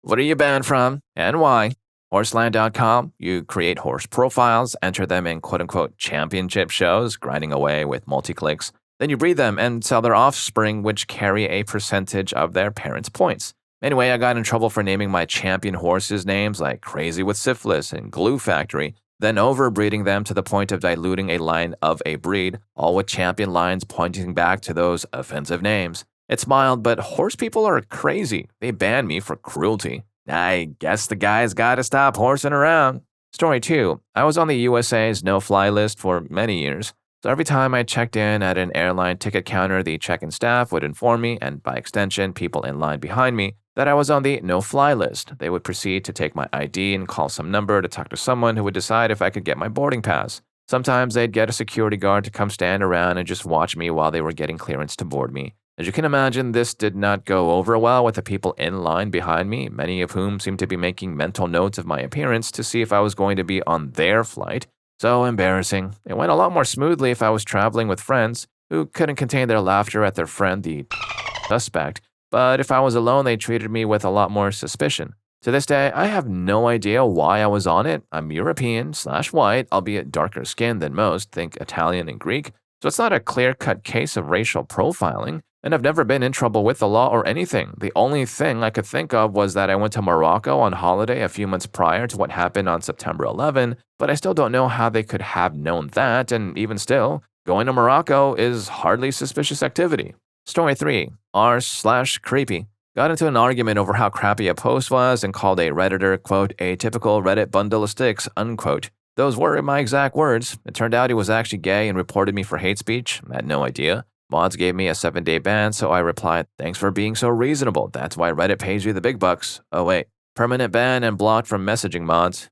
What are you banned from and why? Horseland.com, you create horse profiles, enter them in quote unquote championship shows, grinding away with multi clicks. Then you breed them and sell their offspring, which carry a percentage of their parents' points. Anyway, I got in trouble for naming my champion horses names like Crazy with Syphilis and Glue Factory, then overbreeding them to the point of diluting a line of a breed, all with champion lines pointing back to those offensive names. It's mild, but horse people are crazy. They banned me for cruelty. I guess the guy's gotta stop horsing around. Story 2. I was on the USA's no-fly list for many years. So every time I checked in at an airline ticket counter, the check-in staff would inform me, and by extension, people in line behind me, that I was on the no-fly list. They would proceed to take my ID and call some number to talk to someone who would decide if I could get my boarding pass. Sometimes they'd get a security guard to come stand around and just watch me while they were getting clearance to board me. As you can imagine, this did not go over well with the people in line behind me, many of whom seemed to be making mental notes of my appearance to see if I was going to be on their flight. So embarrassing. It went a lot more smoothly if I was traveling with friends who couldn't contain their laughter at their friend, the suspect. But if I was alone, they treated me with a lot more suspicion. To this day, I have no idea why I was on it. I'm European/white, albeit darker skinned than most, think Italian and Greek. So it's not a clear-cut case of racial profiling. And I've never been in trouble with the law or anything. The only thing I could think of was that I went to Morocco on holiday a few months prior to what happened on September 11, but I still don't know how they could have known that, and even still, going to Morocco is hardly suspicious activity. Story 3. R/creepy. Got into an argument over how crappy a post was and called a Redditor, quote, a typical Reddit bundle of sticks, unquote. Those were my exact words. It turned out he was actually gay and reported me for hate speech. I had no idea. Mods gave me a 7-day ban, so I replied, thanks for being so reasonable. That's why Reddit pays you the big bucks. Oh wait, permanent ban and blocked from messaging mods.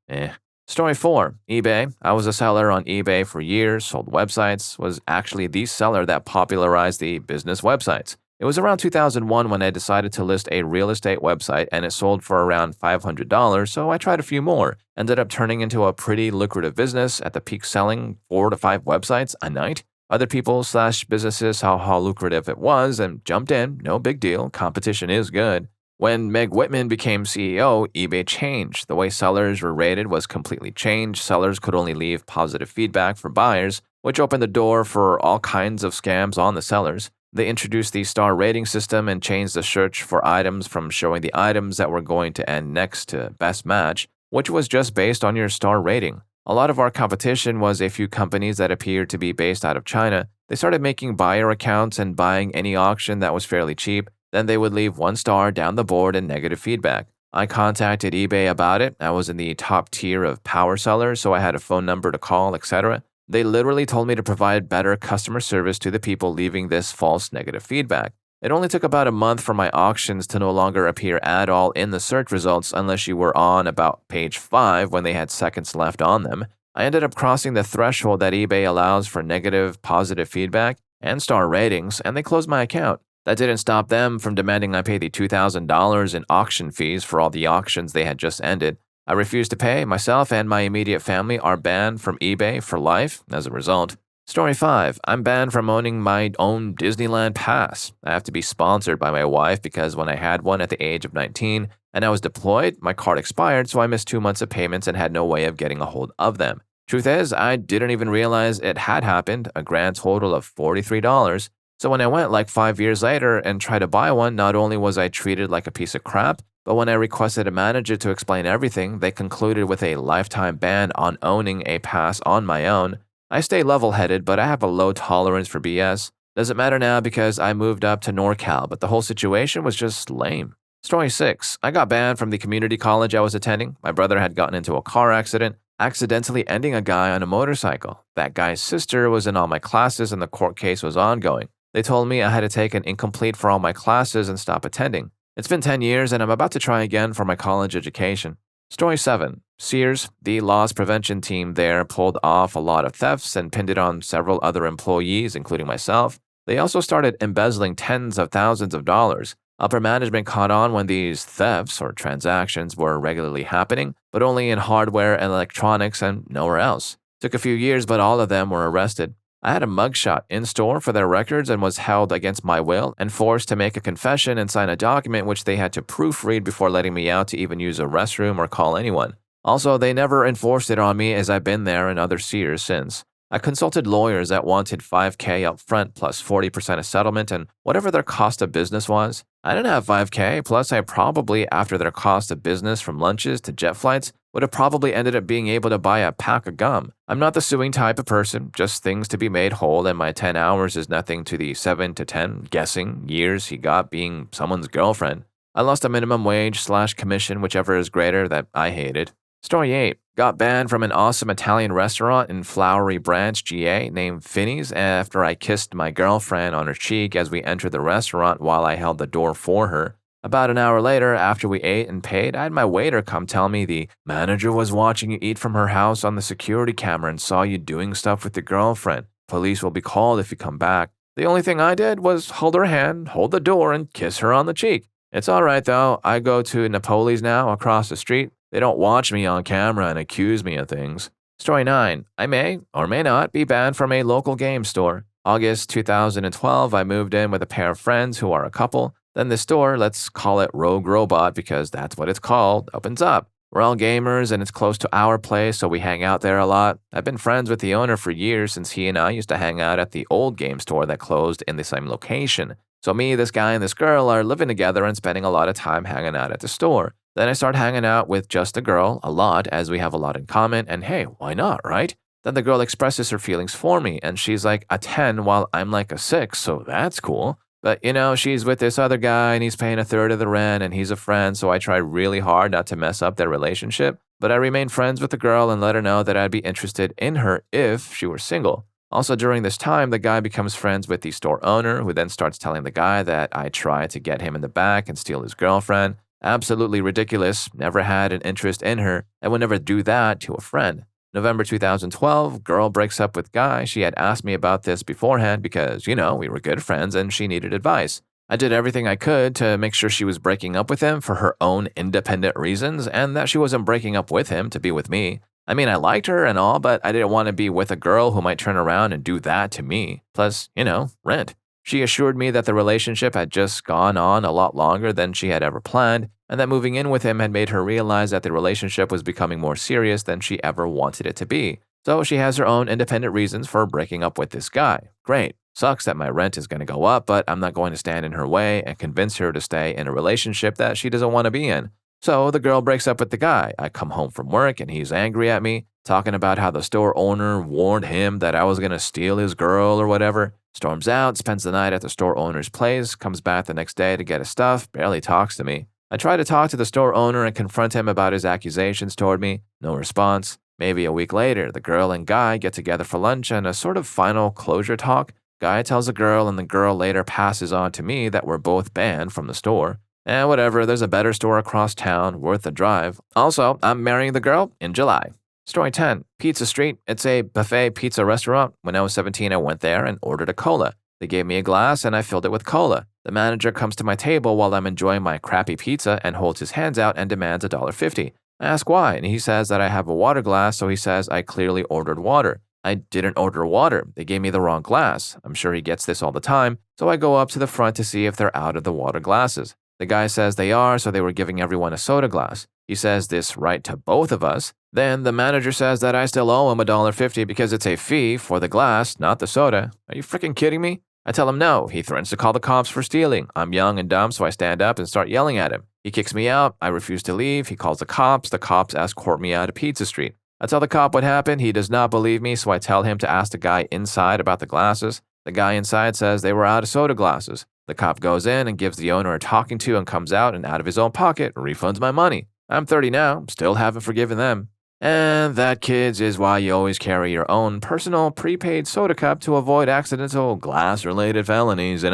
Story 4. eBay. I was a seller on eBay for years, sold websites, was actually the seller that popularized the business websites. It was around 2001 when I decided to list a real estate website and it sold for around $500, so I tried a few more. Ended up turning into a pretty lucrative business at the peak selling 4 to 5 websites a night. Other people/businesses saw how lucrative it was and jumped in. No big deal. Competition is good. When Meg Whitman became CEO, eBay changed. The way sellers were rated was completely changed. Sellers could only leave positive feedback for buyers, which opened the door for all kinds of scams on the sellers. They introduced the star rating system and changed the search for items from showing the items that were going to end next to best match, which was just based on your star rating. A lot of our competition was a few companies that appeared to be based out of China. They started making buyer accounts and buying any auction that was fairly cheap. Then they would leave 1 star down the board and negative feedback. I contacted eBay about it. I was in the top tier of power sellers, so I had a phone number to call, etc. They literally told me to provide better customer service to the people leaving this false negative feedback. It only took about a month for my auctions to no longer appear at all in the search results unless you were on about page 5 when they had seconds left on them. I ended up crossing the threshold that eBay allows for negative, positive feedback and star ratings, and they closed my account. That didn't stop them from demanding I pay the $2,000 in auction fees for all the auctions they had just ended. I refused to pay. Myself and my immediate family are banned from eBay for life as a result. Story 5. I'm banned from owning my own Disneyland pass. I have to be sponsored by my wife because when I had one at the age of 19 and I was deployed, my card expired, so I missed 2 months of payments and had no way of getting a hold of them. Truth is, I didn't even realize it had happened, a grand total of $43. So when I went like 5 years later and tried to buy one, not only was I treated like a piece of crap, but when I requested a manager to explain everything, they concluded with a lifetime ban on owning a pass on my own. I stay level-headed, but I have a low tolerance for BS. Doesn't matter now because I moved up to NorCal, but the whole situation was just lame. Story 6. I got banned from the community college I was attending. My brother had gotten into a car accident, accidentally ending a guy on a motorcycle. That guy's sister was in all my classes and the court case was ongoing. They told me I had to take an incomplete for all my classes and stop attending. It's been 10 years and I'm about to try again for my college education. Story 7. Sears, the loss prevention team there, pulled off a lot of thefts and pinned it on several other employees, including myself. They also started embezzling tens of thousands of dollars. Upper management caught on when these thefts or transactions were regularly happening, but only in hardware and electronics and nowhere else. Took a few years, but all of them were arrested. I had a mugshot in store for their records and was held against my will and forced to make a confession and sign a document which they had to proofread before letting me out to even use a restroom or call anyone. Also, they never enforced it on me as I've been there and other seers since. I consulted lawyers that wanted $5K up front plus 40% of settlement and whatever their cost of business was. I didn't have $5K, plus I probably, after their cost of business from lunches to jet flights, would have probably ended up being able to buy a pack of gum. I'm not the suing type of person, just things to be made whole, and my 10 hours is nothing to the 7 to 10, guessing, years he got being someone's girlfriend. I lost a minimum wage / commission, whichever is greater, that I hated. Story 8. Got banned from an awesome Italian restaurant in Flowery Branch, GA, named Finny's after I kissed my girlfriend on her cheek as we entered the restaurant while I held the door for her. About an hour later, after we ate and paid, I had my waiter come tell me the manager was watching you eat from her house on the security camera and saw you doing stuff with your girlfriend. Police will be called if you come back. The only thing I did was hold her hand, hold the door, and kiss her on the cheek. It's all right, though. I go to Napoli's now across the street. They don't watch me on camera and accuse me of things. Story 9. I may or may not be banned from a local game store. August 2012, I moved in with a pair of friends who are a couple. Then the store, let's call it Rogue Robot because that's what it's called, opens up. We're all gamers and it's close to our place, so we hang out there a lot. I've been friends with the owner for years since he and I used to hang out at the old game store that closed in the same location. So me, this guy, and this girl are living together and spending a lot of time hanging out at the store. Then I start hanging out with just a girl a lot as we have a lot in common, and hey, why not, right? Then the girl expresses her feelings for me, and she's like a 10 while I'm like a 6, so that's cool. But she's with this other guy and he's paying a third of the rent and he's a friend, so I try really hard not to mess up their relationship. But I remain friends with the girl and let her know that I'd be interested in her if she were single. Also, during this time, the guy becomes friends with the store owner, who then starts telling the guy that I tried to get him in the back and steal his girlfriend. Absolutely ridiculous, never had an interest in her, and would never do that to a friend. November 2012, girl breaks up with guy. She had asked me about this beforehand because, we were good friends and she needed advice. I did everything I could to make sure she was breaking up with him for her own independent reasons and that she wasn't breaking up with him to be with me. I mean, I liked her and all, but I didn't want to be with a girl who might turn around and do that to me. Plus, rent. She assured me that the relationship had just gone on a lot longer than she had ever planned, and that moving in with him had made her realize that the relationship was becoming more serious than she ever wanted it to be. So she has her own independent reasons for breaking up with this guy. Great. Sucks that my rent is going to go up, but I'm not going to stand in her way and convince her to stay in a relationship that she doesn't want to be in. So the girl breaks up with the guy. I come home from work and he's angry at me, talking about how the store owner warned him that I was going to steal his girl or whatever. Storms out, spends the night at the store owner's place, comes back the next day to get his stuff, barely talks to me. I try to talk to the store owner and confront him about his accusations toward me. No response. Maybe a week later, the girl and guy get together for lunch and a sort of final closure talk. Guy tells the girl and the girl later passes on to me that we're both banned from the store. Whatever, there's a better store across town, worth the drive. Also, I'm marrying the girl in July. Story 10. Pizza Street. It's a buffet pizza restaurant. When I was 17, I went there and ordered a cola. They gave me a glass and I filled it with cola. The manager comes to my table while I'm enjoying my crappy pizza and holds his hands out and demands $1.50. I ask why, and he says that I have a water glass, so he says I clearly ordered water. I didn't order water. They gave me the wrong glass. I'm sure he gets this all the time, so I go up to the front to see if they're out of the water glasses. The guy says they are, so they were giving everyone a soda glass. He says this right to both of us. Then the manager says that I still owe him $1.50 because it's a fee for the glass, not the soda. Are you freaking kidding me? I tell him no. He threatens to call the cops for stealing. I'm young and dumb, so I stand up and start yelling at him. He kicks me out. I refuse to leave. He calls the cops. The cops escort me out of Pizza Street. I tell the cop what happened. He does not believe me, so I tell him to ask the guy inside about the glasses. The guy inside says they were out of soda glasses. The cop goes in and gives the owner a talking to and comes out and out of his own pocket refunds my money. I'm 30 now, still haven't forgiven them. And that, kids, is why you always carry your own personal prepaid soda cup to avoid accidental glass-related felonies,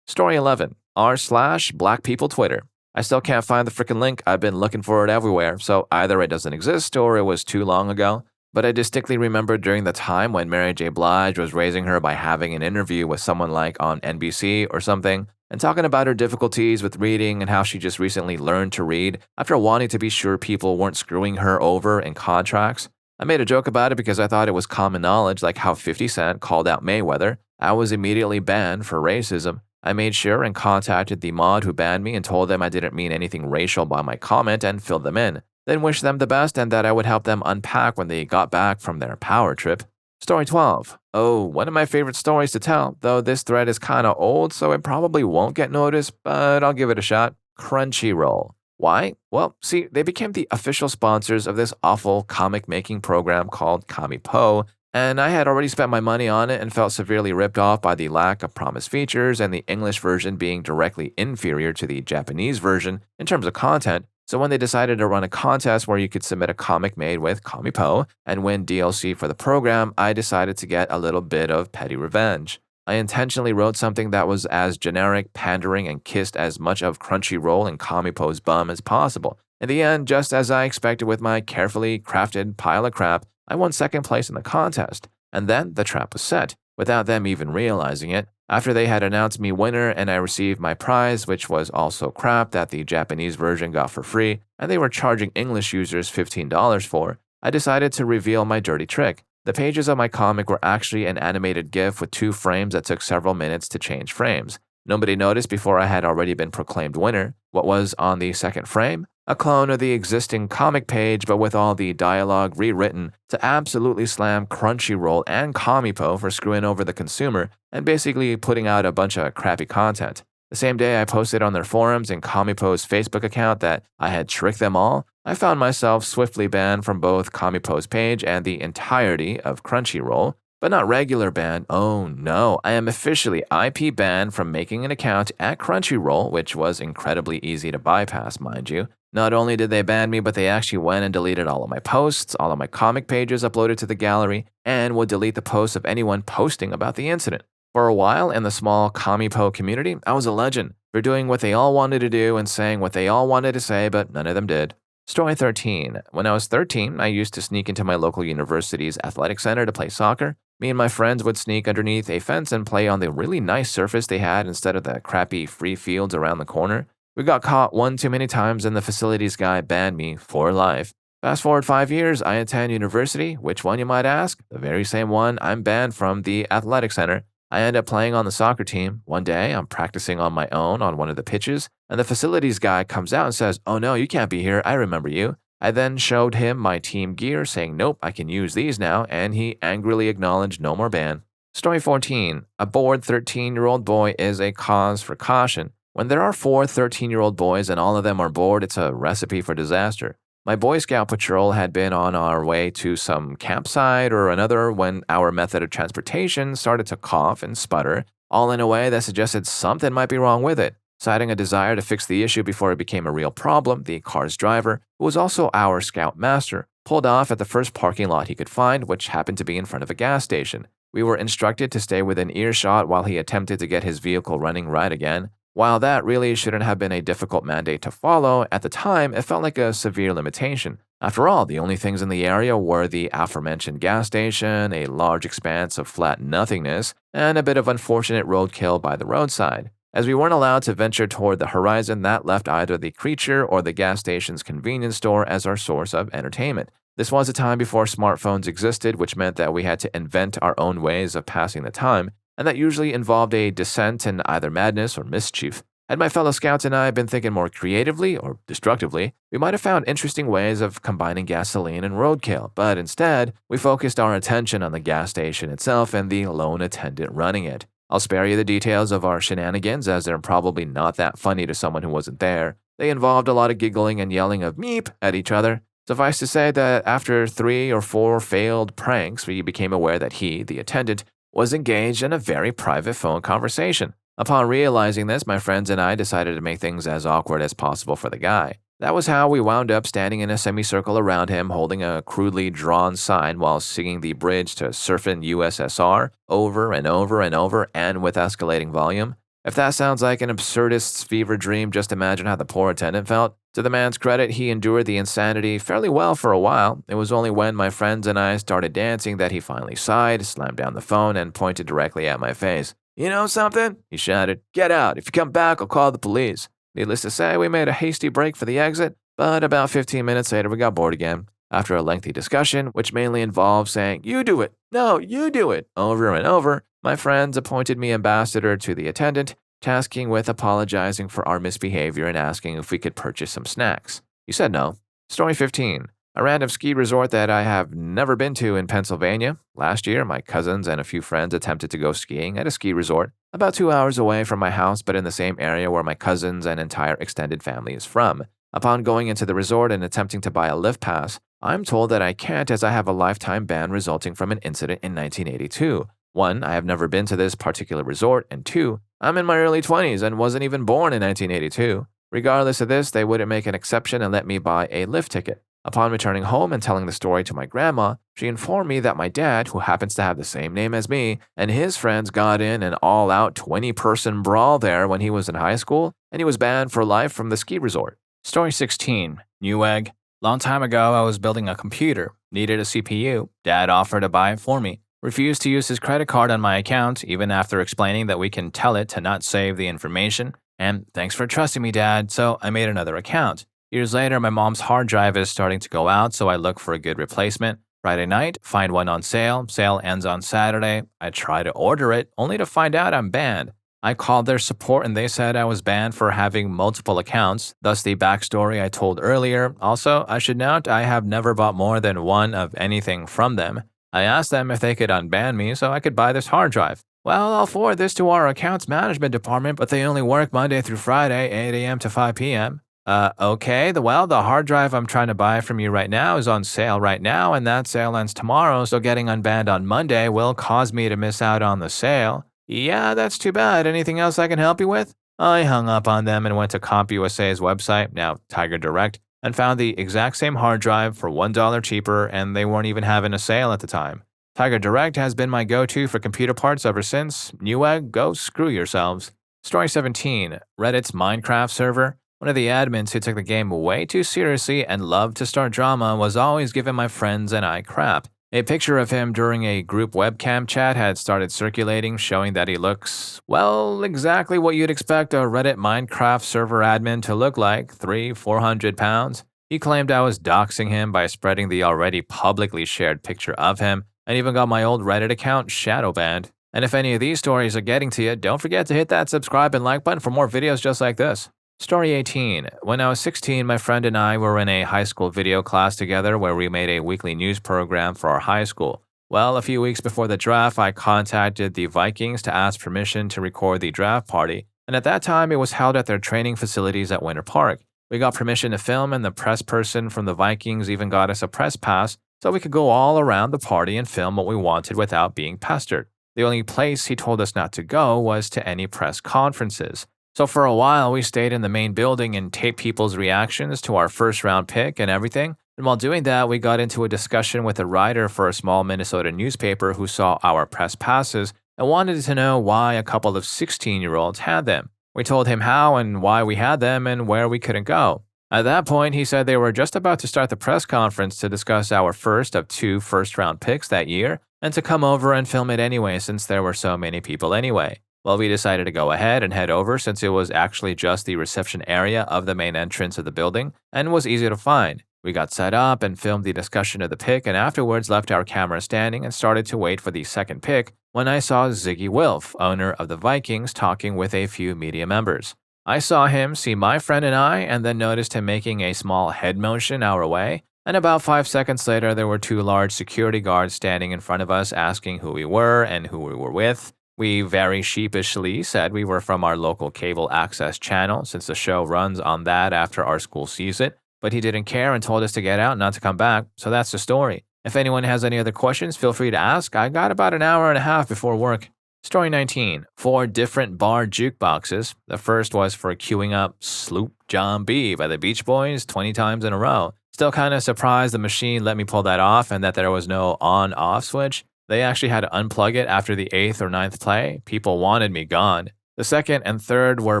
Story 11. r/Black People Twitter. I still can't find the frickin' link. I've been looking for it everywhere, so either it doesn't exist or it was too long ago. But I distinctly remember during the time when Mary J. Blige was raising her by having an interview with someone like on NBC or something, and talking about her difficulties with reading and how she just recently learned to read after wanting to be sure people weren't screwing her over in contracts. I made a joke about it because I thought it was common knowledge, like how 50 Cent called out Mayweather. I was immediately banned for racism. I made sure and contacted the mod who banned me and told them I didn't mean anything racial by my comment and filled them in. Then wished them the best and that I would help them unpack when they got back from their power trip. Story 12. Oh, one of my favorite stories to tell, though this thread is kinda old, so it probably won't get noticed, but I'll give it a shot. Crunchyroll. Why? Well, see, they became the official sponsors of this awful comic making program called Kamipo, and I had already spent my money on it and felt severely ripped off by the lack of promised features and the English version being directly inferior to the Japanese version in terms of content. So when they decided to run a contest where you could submit a comic made with Kamipo and win DLC for the program, I decided to get a little bit of petty revenge. I intentionally wrote something that was as generic, pandering, and kissed as much of Crunchyroll and Kamipo's bum as possible. In the end, just as I expected with my carefully crafted pile of crap, I won second place in the contest. And then the trap was set, without them even realizing it. After they had announced me winner and I received my prize, which was also crap that the Japanese version got for free, and they were charging English users $15 for, I decided to reveal my dirty trick. The pages of my comic were actually an animated GIF with 2 frames that took several minutes to change frames. Nobody noticed before I had already been proclaimed winner. What was on the second frame? A clone of the existing comic page, but with all the dialogue rewritten to absolutely slam Crunchyroll and Kamipo for screwing over the consumer and basically putting out a bunch of crappy content. The same day I posted on their forums and Kamipo's Facebook account that I had tricked them all, I found myself swiftly banned from both Kamipo's page and the entirety of Crunchyroll, but not regular ban. Oh no, I am officially IP banned from making an account at Crunchyroll, which was incredibly easy to bypass, mind you. Not only did they ban me, but they actually went and deleted all of my posts, all of my comic pages uploaded to the gallery, and would delete the posts of anyone posting about the incident. For a while in the small Kamipo community, I was a legend for doing what they all wanted to do and saying what they all wanted to say, but none of them did. Story 13. When I was 13, I used to sneak into my local university's athletic center to play soccer. Me and my friends would sneak underneath a fence and play on the really nice surface they had instead of the crappy free fields around the corner. We got caught one too many times and the facilities guy banned me for life. Fast forward 5 years, I attend university. Which one, you might ask? The very same one I'm banned from, the athletic center. I end up playing on the soccer team. One day, I'm practicing on my own on one of the pitches, and the facilities guy comes out and says, "Oh no, you can't be here, I remember you." I then showed him my team gear, saying, "Nope, I can use these now," and he angrily acknowledged no more ban. Story 14. A bored 13-year-old boy is a cause for caution. When there are 4 13-year-old boys and all of them are bored, it's a recipe for disaster. My Boy Scout patrol had been on our way to some campsite or another when our method of transportation started to cough and sputter, all in a way that suggested something might be wrong with it. Citing a desire to fix the issue before it became a real problem, the car's driver, who was also our scout master, pulled off at the first parking lot he could find, which happened to be in front of a gas station. We were instructed to stay within earshot while he attempted to get his vehicle running right again. While that really shouldn't have been a difficult mandate to follow, at the time it felt like a severe limitation. After all, the only things in the area were the aforementioned gas station, a large expanse of flat nothingness, and a bit of unfortunate roadkill by the roadside. As we weren't allowed to venture toward the horizon, that left either the creature or the gas station's convenience store as our source of entertainment. This was a time before smartphones existed, which meant that we had to invent our own ways of passing the time, and that usually involved a descent in either madness or mischief. Had my fellow scouts and I been thinking more creatively or destructively, we might have found interesting ways of combining gasoline and roadkill, but instead, we focused our attention on the gas station itself and the lone attendant running it. I'll spare you the details of our shenanigans, as they're probably not that funny to someone who wasn't there. They involved a lot of giggling and yelling of meep at each other. Suffice to say that after 3 or 4 failed pranks, we became aware that he, the attendant, was engaged in a very private phone conversation. Upon realizing this, my friends and I decided to make things as awkward as possible for the guy. That was how we wound up standing in a semicircle around him, holding a crudely drawn sign while singing the bridge to Surfin' USSR over and over and over and with escalating volume. If that sounds like an absurdist's fever dream, just imagine how the poor attendant felt. To the man's credit, he endured the insanity fairly well for a while. It was only when my friends and I started dancing that he finally sighed, slammed down the phone, and pointed directly at my face. "You know something?" he shouted. "Get out. If you come back, I'll call the police." Needless to say, we made a hasty break for the exit, but about 15 minutes later we got bored again. After a lengthy discussion, which mainly involved saying, "You do it, no, you do it," over and over, my friends appointed me ambassador to the attendant, tasking with apologizing for our misbehavior and asking if we could purchase some snacks. You said no. Story 15. A random ski resort that I have never been to in Pennsylvania. Last year, my cousins and a few friends attempted to go skiing at a ski resort about 2 hours away from my house, but in the same area where my cousins and entire extended family is from. Upon going into the resort and attempting to buy a lift pass, I'm told that I can't as I have a lifetime ban resulting from an incident in 1982. 1, I have never been to this particular resort, and 2, I'm in my early 20s and wasn't even born in 1982. Regardless of this, they wouldn't make an exception and let me buy a lift ticket. Upon returning home and telling the story to my grandma, she informed me that my dad, who happens to have the same name as me, and his friends got in an all-out 20-person brawl there when he was in high school, and he was banned for life from the ski resort. Story 16. Newegg. Long time ago, I was building a computer, needed a CPU. Dad offered to buy it for me. Refused to use his credit card on my account, even after explaining that we can tell it to not save the information. And thanks for trusting me, Dad, so I made another account. Years later, my mom's hard drive is starting to go out, so I look for a good replacement. Friday night, find one on sale. Sale ends on Saturday. I try to order it, only to find out I'm banned. I called their support and they said I was banned for having multiple accounts, thus the backstory I told earlier. Also, I should note I have never bought more than one of anything from them. I asked them if they could unban me so I could buy this hard drive. Well, I'll forward this to our accounts management department, but they only work Monday through Friday, 8 a.m. to 5 p.m. Okay, the hard drive I'm trying to buy from you right now is on sale right now, and that sale ends tomorrow, so getting unbanned on Monday will cause me to miss out on the sale. Yeah, that's too bad. Anything else I can help you with? I hung up on them and went to CompUSA's website, now Tiger Direct, and found the exact same hard drive for $1 cheaper, and they weren't even having a sale at the time. Tiger Direct has been my go-to for computer parts ever since. Newegg, go screw yourselves. Story 17. Reddit's Minecraft server. One of the admins who took the game way too seriously and loved to start drama was always giving my friends and I crap. A picture of him during a group webcam chat had started circulating, showing that he looks, well, exactly what you'd expect a Reddit Minecraft server admin to look like, 300-400 pounds. He claimed I was doxing him by spreading the already publicly shared picture of him, and even got my old Reddit account shadow banned. And if any of these stories are getting to you, don't forget to hit that subscribe and like button for more videos just like this. Story 18. When I was 16, my friend and I were in a high school video class together where we made a weekly news program for our high school. Well, a few weeks before the draft, I contacted the Vikings to ask permission to record the draft party, and at that time it was held at their training facilities at Winter Park. We got permission to film, and the press person from the Vikings even got us a press pass so we could go all around the party and film what we wanted without being pestered. The only place he told us not to go was to any press conferences. So for a while, we stayed in the main building and taped people's reactions to our first round pick and everything. And while doing that, we got into a discussion with a writer for a small Minnesota newspaper who saw our press passes and wanted to know why a couple of 16-year-olds had them. We told him how and why we had them and where we couldn't go. At that point, he said they were just about to start the press conference to discuss our first of 2 first-round picks that year and to come over and film it anyway since there were so many people anyway. Well, we decided to go ahead and head over since it was actually just the reception area of the main entrance of the building and was easy to find. We got set up and filmed the discussion of the pick and afterwards left our camera standing and started to wait for the second pick when I saw Ziggy Wilf, owner of the Vikings, talking with a few media members. I saw him see my friend and I and then noticed him making a small head motion our way, and about 5 seconds later there were 2 large security guards standing in front of us asking who we were and who we were with. We very sheepishly said we were from our local cable access channel since the show runs on that after our school sees it, but he didn't care and told us to get out, not to come back, so that's the story. If anyone has any other questions, feel free to ask. I got about an hour and a half before work. Story 19. 4 different bar jukeboxes. The first was for queuing up Sloop John B by the Beach Boys 20 times in a row. Still kind of surprised the machine let me pull that off and that there was no on-off switch. They actually had to unplug it after the 8th or 9th play. People wanted me gone. The second and third were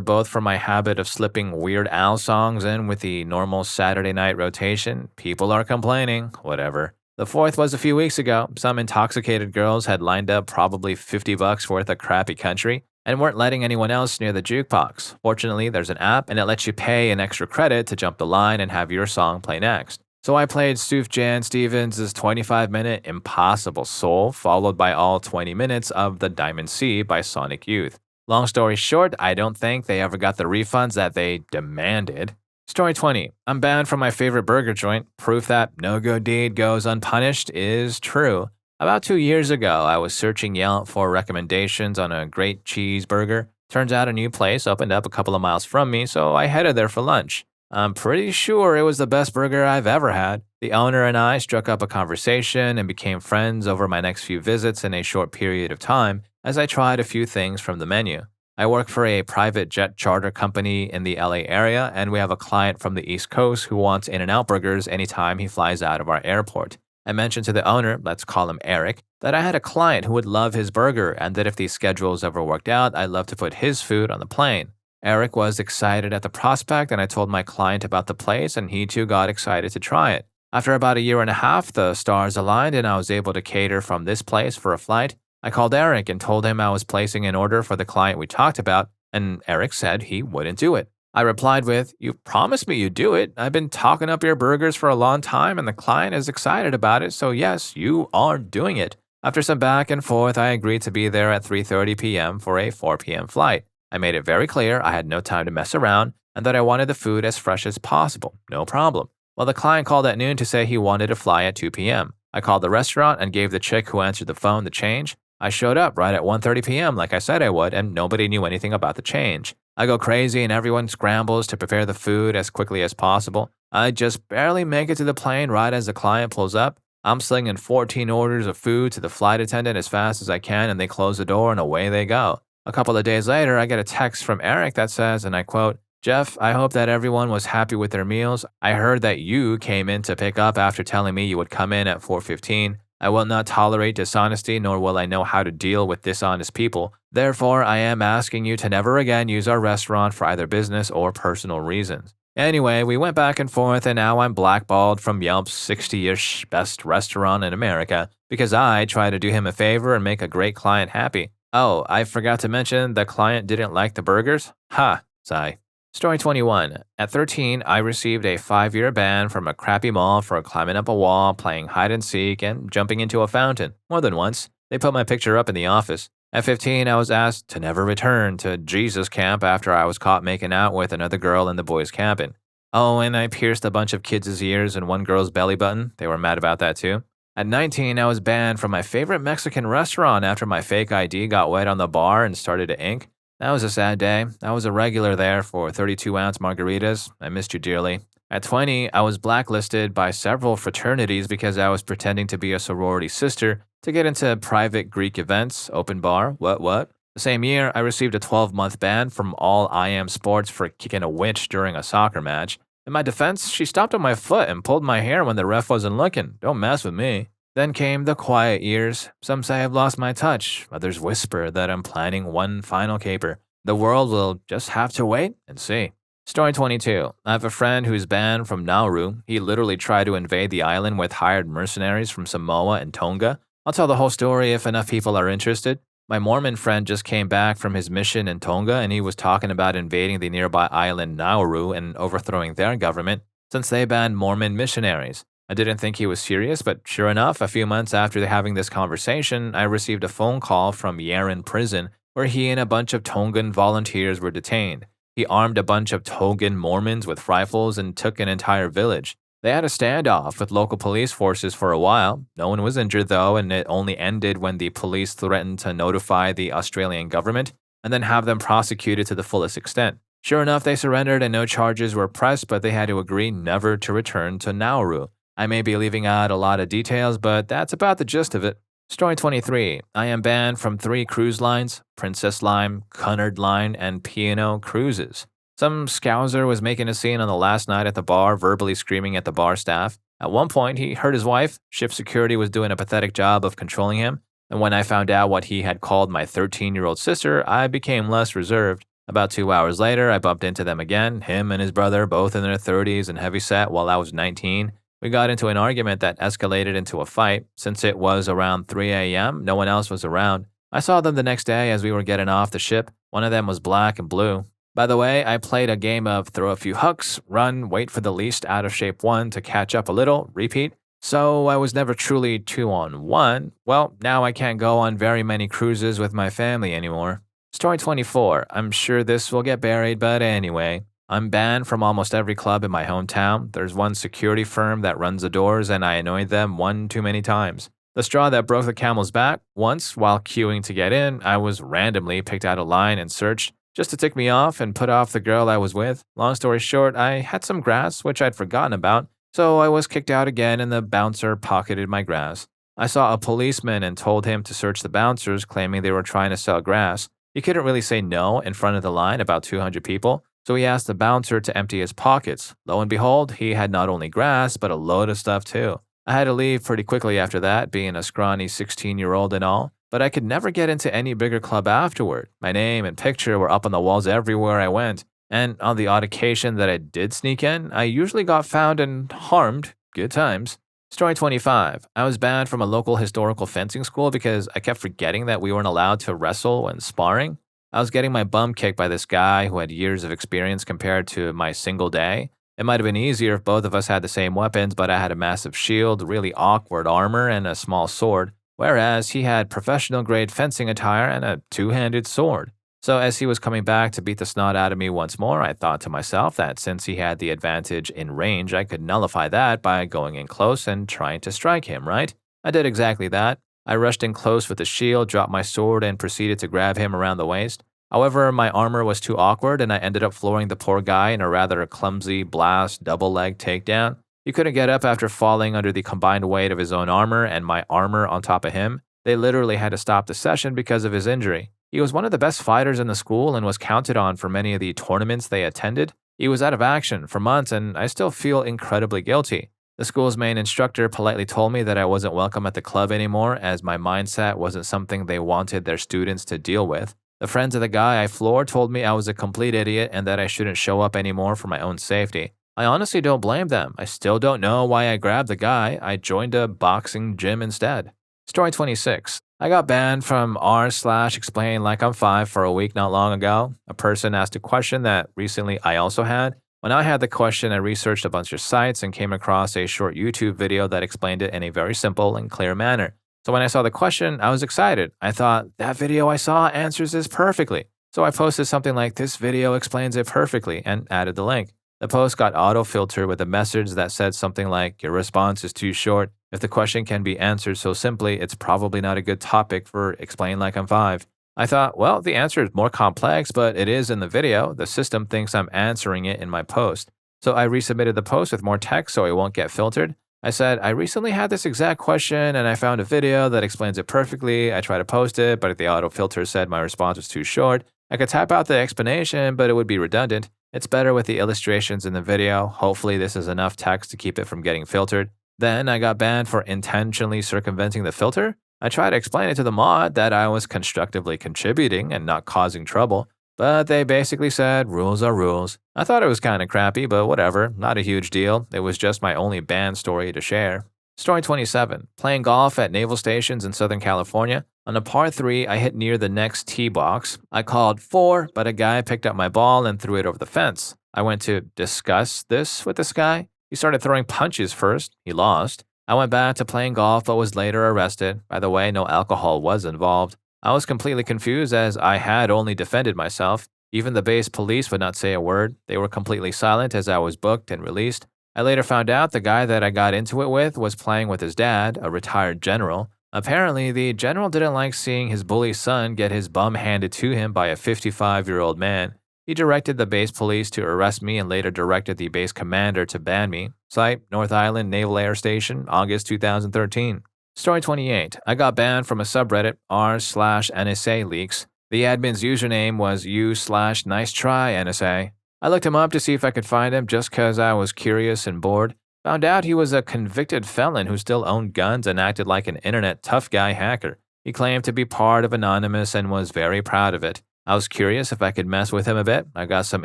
both from my habit of slipping Weird Al songs in with the normal Saturday night rotation. People are complaining. Whatever. The fourth was a few weeks ago. Some intoxicated girls had lined up probably $50 worth of crappy country and weren't letting anyone else near the jukebox. Fortunately, there's an app and it lets you pay an extra credit to jump the line and have your song play next. So I played Sufjan Stevens' 25-minute Impossible Soul, followed by all 20 minutes of The Diamond Sea by Sonic Youth. Long story short, I don't think they ever got the refunds that they demanded. Story 20. I'm banned from my favorite burger joint. Proof that no good deed goes unpunished is true. About 2 years ago, I was searching Yelp for recommendations on a great cheeseburger. Turns out a new place opened up a couple of miles from me, so I headed there for lunch. I'm pretty sure it was the best burger I've ever had. The owner and I struck up a conversation and became friends over my next few visits in a short period of time as I tried a few things from the menu. I work for a private jet charter company in the LA area, and we have a client from the East Coast who wants In-N-Out burgers anytime he flies out of our airport. I mentioned to the owner, let's call him Eric, that I had a client who would love his burger and that if these schedules ever worked out, I'd love to put his food on the plane. Eric was excited at the prospect, and I told my client about the place, and he too got excited to try it. After about 1.5 years, the stars aligned, and I was able to cater from this place for a flight. I called Eric and told him I was placing an order for the client we talked about, and Eric said he wouldn't do it. I replied with, "You promised me you'd do it. I've been talking up your burgers for a long time, and the client is excited about it, so yes, you are doing it." After some back and forth, I agreed to be there at 3:30 p.m. for a 4 p.m. flight. I made it very clear I had no time to mess around and that I wanted the food as fresh as possible. No problem. Well, the client called at noon to say he wanted to fly at 2 p.m. I called the restaurant and gave the chick who answered the phone the change. I showed up right at 1:30 p.m. like I said I would, and nobody knew anything about the change. I go crazy and everyone scrambles to prepare the food as quickly as possible. I just barely make it to the plane right as the client pulls up. I'm slinging 14 orders of food to the flight attendant as fast as I can, and they close the door and away they go. A couple of days later, I get a text from Eric that says, and I quote, "Jeff, I hope that everyone was happy with their meals. I heard that you came in to pick up after telling me you would come in at 4:15. I will not tolerate dishonesty, nor will I know how to deal with dishonest people. Therefore, I am asking you to never again use our restaurant for either business or personal reasons." Anyway, we went back and forth, and now I'm blackballed from Yelp's 60-ish best restaurant in America because I tried to do him a favor and make a great client happy. Oh, I forgot to mention the client didn't like the burgers? Ha, sigh. Story 21. At 13, I received a 5-year ban from a crappy mall for climbing up a wall, playing hide and seek, and jumping into a fountain. More than once. They put my picture up in the office. At 15, I was asked to never return to Jesus camp after I was caught making out with another girl in the boys' cabin. Oh, and I pierced a bunch of kids' ears and one girl's belly button. They were mad about that too. At 19, I was banned from my favorite Mexican restaurant after my fake ID got wet on the bar and started to ink. That was a sad day. I was a regular there for 32-ounce margaritas. I missed you dearly. At 20, I was blacklisted by several fraternities because I was pretending to be a sorority sister to get into private Greek events, open bar, what? The same year, I received a 12-month ban from all IM Sports for kicking a witch during a soccer match. In my defense, she stopped on my foot and pulled my hair when the ref wasn't looking. Don't mess with me. Then came the quiet years. Some say I've lost my touch. Others whisper that I'm planning one final caper. The world will just have to wait and see. Story 22. I have a friend who's banned from Nauru. He literally tried to invade the island with hired mercenaries from Samoa and Tonga. I'll tell the whole story if enough people are interested. My Mormon friend just came back from his mission in Tonga, and he was talking about invading the nearby island Nauru and overthrowing their government since they banned Mormon missionaries. I didn't think he was serious, but sure enough, a few months after having this conversation, I received a phone call from Yaren prison where he and a bunch of Tongan volunteers were detained. He armed a bunch of Tongan Mormons with rifles and took an entire village. They had a standoff with local police forces for a while. No one was injured though, and it only ended when the police threatened to notify the Australian government and then have them prosecuted to the fullest extent. Sure enough, they surrendered and no charges were pressed, but they had to agree never to return to Nauru. I may be leaving out a lot of details, but that's about the gist of it. Story 23. I am banned from 3 cruise lines, Princess Line, Cunard Line, and P&O Cruises. Some scouser was making a scene on the last night at the bar, verbally screaming at the bar staff. At one point, he hurt his wife. Ship security was doing a pathetic job of controlling him. And when I found out what he had called my 13-year-old sister, I became less reserved. About 2 hours later, I bumped into them again, him and his brother, both in their 30s and heavyset while I was 19. We got into an argument that escalated into a fight. Since it was around 3 a.m., no one else was around. I saw them the next day as we were getting off the ship. One of them was black and blue. By the way, I played a game of throw a few hooks, run, wait for the least out of shape one to catch up a little, repeat. So I was never truly 2-on-1. Well, now I can't go on very many cruises with my family anymore. Story 24. I'm sure this will get buried, but anyway. I'm banned from almost every club in my hometown. There's one security firm that runs the doors, and I annoyed them one too many times. The straw that broke the camel's back, once, while queuing to get in, I was randomly picked out of line and searched just to tick me off and put off the girl I was with. Long story short, I had some grass, which I'd forgotten about, so I was kicked out again and the bouncer pocketed my grass. I saw a policeman and told him to search the bouncers, claiming they were trying to sell grass. He couldn't really say no in front of the line, about 200 people, so he asked the bouncer to empty his pockets. Lo and behold, he had not only grass, but a load of stuff too. I had to leave pretty quickly after that, being a scrawny 16-year-old and all, but I could never get into any bigger club afterward. My name and picture were up on the walls everywhere I went, and on the odd occasion that I did sneak in, I usually got found and harmed. Good times. Story 25. I was banned from a local historical fencing school because I kept forgetting that we weren't allowed to wrestle when sparring. I was getting my bum kicked by this guy who had years of experience compared to my single day. It might have been easier if both of us had the same weapons, but I had a massive shield, really awkward armor, and a small sword, whereas he had professional-grade fencing attire and a two-handed sword. So as he was coming back to beat the snot out of me once more, I thought to myself that since he had the advantage in range, I could nullify that by going in close and trying to strike him, right? I did exactly that. I rushed in close with the shield, dropped my sword, and proceeded to grab him around the waist. However, my armor was too awkward, and I ended up flooring the poor guy in a rather clumsy blast double-leg takedown. He couldn't get up after falling under the combined weight of his own armor and my armor on top of him. They literally had to stop the session because of his injury. He was one of the best fighters in the school and was counted on for many of the tournaments they attended. He was out of action for months, and I still feel incredibly guilty. The school's main instructor politely told me that I wasn't welcome at the club anymore, as my mindset wasn't something they wanted their students to deal with. The friends of the guy I floored told me I was a complete idiot and that I shouldn't show up anymore for my own safety. I honestly don't blame them. I still don't know why I grabbed the guy. I joined a boxing gym instead. Story 26. I got banned from r/explain like I'm 5 for a week not long ago. A person asked a question that recently I also had. When I had the question, I researched a bunch of sites and came across a short YouTube video that explained it in a very simple and clear manner. So when I saw the question, I was excited. I thought, that video I saw answers this perfectly. So I posted something like, this video explains it perfectly, and added the link. The post got auto-filtered with a message that said something like, your response is too short. If the question can be answered so simply, it's probably not a good topic for explain like I'm 5. I thought, well, the answer is more complex, but it is in the video. The system thinks I'm answering it in my post. So I resubmitted the post with more text so it won't get filtered. I said, I recently had this exact question and I found a video that explains it perfectly. I tried to post it, but the auto-filter said my response was too short. I could type out the explanation, but it would be redundant. It's better with the illustrations in the video. Hopefully this is enough text to keep it from getting filtered. Then I got banned for intentionally circumventing the filter. I tried to explain it to the mod that I was constructively contributing and not causing trouble, but they basically said, rules are rules. I thought it was kind of crappy, but whatever, not a huge deal. It was just my only band story to share. Story 27. Playing golf at naval stations in Southern California. On a par 3, I hit near the next tee box. I called 4, but a guy picked up my ball and threw it over the fence. I went to discuss this with this guy. He started throwing punches first. He lost. I went back to playing golf, but was later arrested. By the way, no alcohol was involved. I was completely confused as I had only defended myself. Even the base police would not say a word. They were completely silent as I was booked and released. I later found out the guy that I got into it with was playing with his dad, a retired general. Apparently, the general didn't like seeing his bully son get his bum handed to him by a 55-year-old man. He directed the base police to arrest me and later directed the base commander to ban me. Site, North Island Naval Air Station, August 2013. Story 28. I got banned from a subreddit, r/NSA leaks. The admin's username was u/nice try NSA. I looked him up to see if I could find him just because I was curious and bored. Found out he was a convicted felon who still owned guns and acted like an internet tough guy hacker. He claimed to be part of Anonymous and was very proud of it. I was curious if I could mess with him a bit. I got some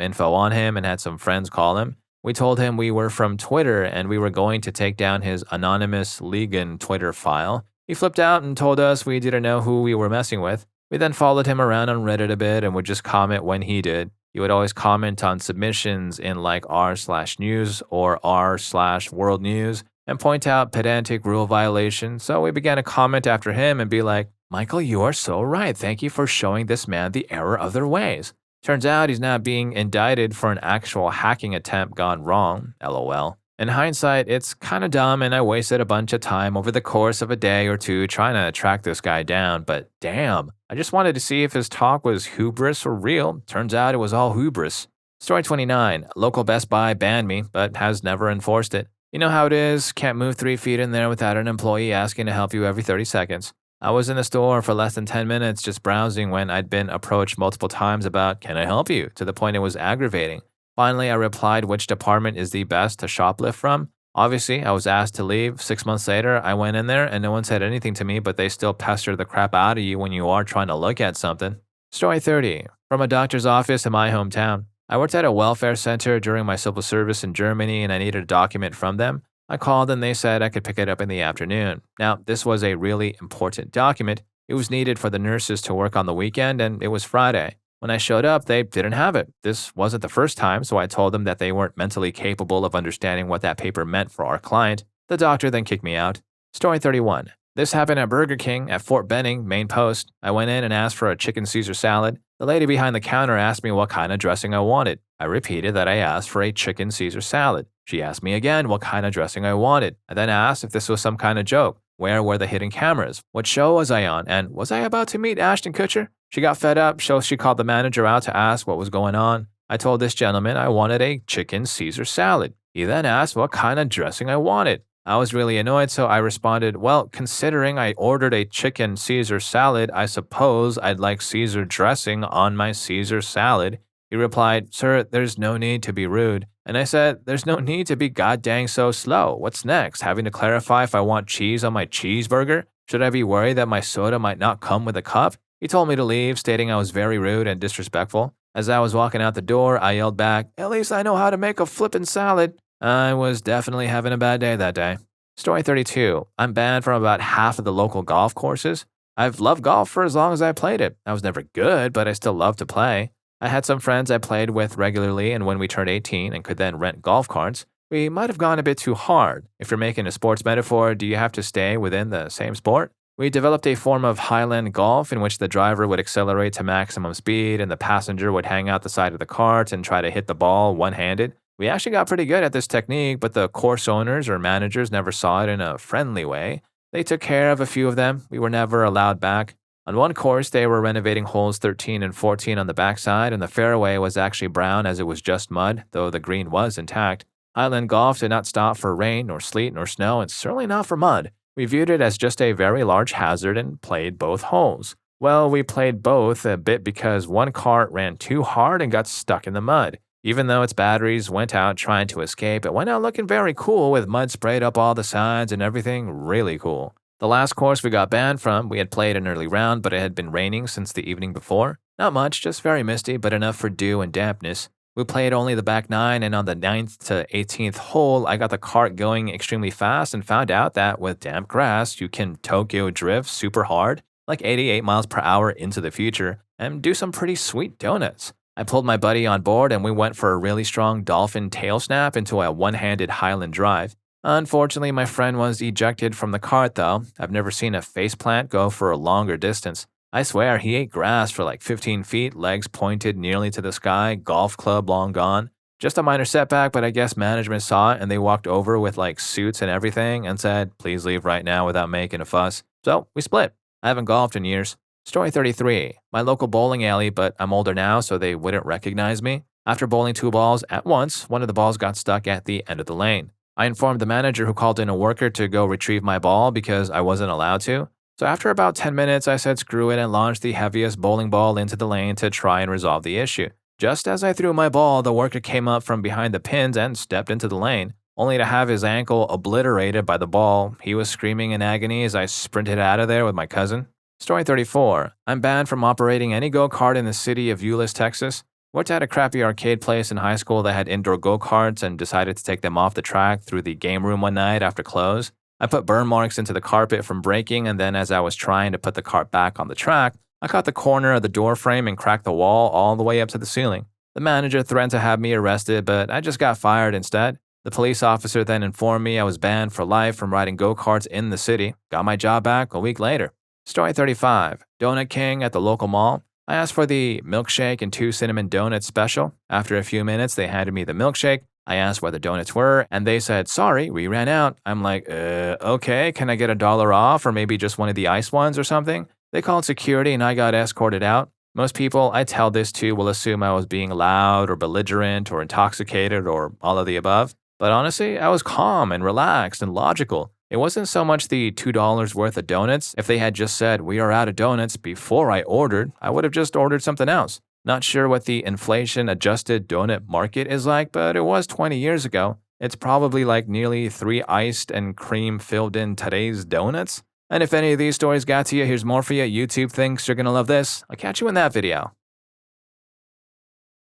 info on him and had some friends call him. We told him we were from Twitter and we were going to take down his Anonymous Legan Twitter file. He flipped out and told us we didn't know who we were messing with. We then followed him around on Reddit a bit and would just comment when he did. He would always comment on submissions in like r/news or r/world news and point out pedantic rule violations. So we began to comment after him and be like, Michael, you are so right. Thank you for showing this man the error of their ways. Turns out he's now being indicted for an actual hacking attempt gone wrong, lol. In hindsight, it's kind of dumb and I wasted a bunch of time over the course of a day or two trying to track this guy down, but damn, I just wanted to see if his talk was hubris or real. Turns out it was all hubris. Story 29. Local Best Buy banned me, but has never enforced it. You know how it is, can't move 3 feet in there without an employee asking to help you every 30 seconds. I was in the store for less than 10 minutes just browsing when I'd been approached multiple times about, can I help you? To the point it was aggravating. Finally, I replied which department is the best to shoplift from. Obviously, I was asked to leave. 6 months later, I went in there and no one said anything to me, but they still pester the crap out of you when you are trying to look at something. Story 30. From a doctor's office in my hometown. I worked at a welfare center during my civil service in Germany and I needed a document from them. I called and they said I could pick it up in the afternoon. Now, this was a really important document. It was needed for the nurses to work on the weekend and it was Friday. When I showed up, they didn't have it. This wasn't the first time, so I told them that they weren't mentally capable of understanding what that paper meant for our client. The doctor then kicked me out. Story 31. This happened at Burger King at Fort Benning, Main Post. I went in and asked for a chicken Caesar salad. The lady behind the counter asked me what kind of dressing I wanted. I repeated that I asked for a chicken Caesar salad. She asked me again what kind of dressing I wanted. I then asked if this was some kind of joke. Where were the hidden cameras? What show was I on? And was I about to meet Ashton Kutcher? She got fed up, so she called the manager out to ask what was going on. I told this gentleman I wanted a chicken Caesar salad. He then asked what kind of dressing I wanted. I was really annoyed, so I responded, well, considering I ordered a chicken Caesar salad, I suppose I'd like Caesar dressing on my Caesar salad. He replied, sir, there's no need to be rude. And I said, there's no need to be goddamn so slow. What's next? Having to clarify if I want cheese on my cheeseburger? Should I be worried that my soda might not come with a cup? He told me to leave, stating I was very rude and disrespectful. As I was walking out the door, I yelled back, at least I know how to make a flippin' salad. I was definitely having a bad day that day. Story 32. I'm banned from about half of the local golf courses. I've loved golf for as long as I played it. I was never good, but I still loved to play. I had some friends I played with regularly, and when we turned 18 and could then rent golf carts, we might have gone a bit too hard. If you're making a sports metaphor, do you have to stay within the same sport? We developed a form of highland golf in which the driver would accelerate to maximum speed and the passenger would hang out the side of the cart and try to hit the ball one-handed. We actually got pretty good at this technique, but the course owners or managers never saw it in a friendly way. They took care of a few of them. We were never allowed back. On one course, they were renovating holes 13 and 14 on the backside, and the fairway was actually brown as it was just mud, though the green was intact. Highland golf did not stop for rain, nor sleet, nor snow, and certainly not for mud. We viewed it as just a very large hazard and played both holes. Well, we played both a bit because one cart ran too hard and got stuck in the mud. Even though its batteries went out trying to escape, it went out looking very cool with mud sprayed up all the sides and everything really cool. The last course we got banned from, we had played an early round, but it had been raining since the evening before. Not much, just very misty, but enough for dew and dampness. We played only the back 9, and on the 9th to 18th hole, I got the cart going extremely fast and found out that with damp grass, you can Tokyo drift super hard, like 88 miles per hour into the future, and do some pretty sweet donuts. I pulled my buddy on board and we went for a really strong dolphin tail snap into a one-handed Highland drive. Unfortunately, my friend was ejected from the cart though. I've never seen a faceplant go for a longer distance. I swear, he ate grass for like 15 feet, legs pointed nearly to the sky, golf club long gone. Just a minor setback, but I guess management saw it and they walked over with like suits and everything and said, please leave right now without making a fuss. So we split. I haven't golfed in years. Story 33. My local bowling alley, but I'm older now, so they wouldn't recognize me. After bowling 2 balls at once, one of the balls got stuck at the end of the lane. I informed the manager who called in a worker to go retrieve my ball because I wasn't allowed to. So after about 10 minutes, I said screw it and launched the heaviest bowling ball into the lane to try and resolve the issue. Just as I threw my ball, the worker came up from behind the pins and stepped into the lane, only to have his ankle obliterated by the ball. He was screaming in agony as I sprinted out of there with my cousin. Story 34. I'm banned from operating any go-kart in the city of Euless, Texas. Worked at a crappy arcade place in high school that had indoor go-karts and decided to take them off the track through the game room one night after close. I put burn marks into the carpet from breaking, and then as I was trying to put the cart back on the track, I caught the corner of the door frame and cracked the wall all the way up to the ceiling. The manager threatened to have me arrested, but I just got fired instead. The police officer then informed me I was banned for life from riding go-karts in the city. Got my job back a week later. Story 35. Donut King at the local mall. I asked for the milkshake and 2 cinnamon donuts special. After a few minutes, they handed me the milkshake. I asked where the donuts were, and they said, sorry, we ran out. I'm like, okay, can I get $1 off or maybe just one of the iced ones or something? They called security and I got escorted out. Most people I tell this to will assume I was being loud or belligerent or intoxicated or all of the above. But honestly, I was calm and relaxed and logical. It wasn't so much the $2 worth of donuts. If they had just said, we are out of donuts before I ordered, I would have just ordered something else. Not sure what the inflation-adjusted donut market is like, but it was 20 years ago. It's probably like nearly 3 iced and cream filled in today's donuts. And if any of these stories got to you, here's more for you. YouTube thinks you're gonna love this. I'll catch you in that video.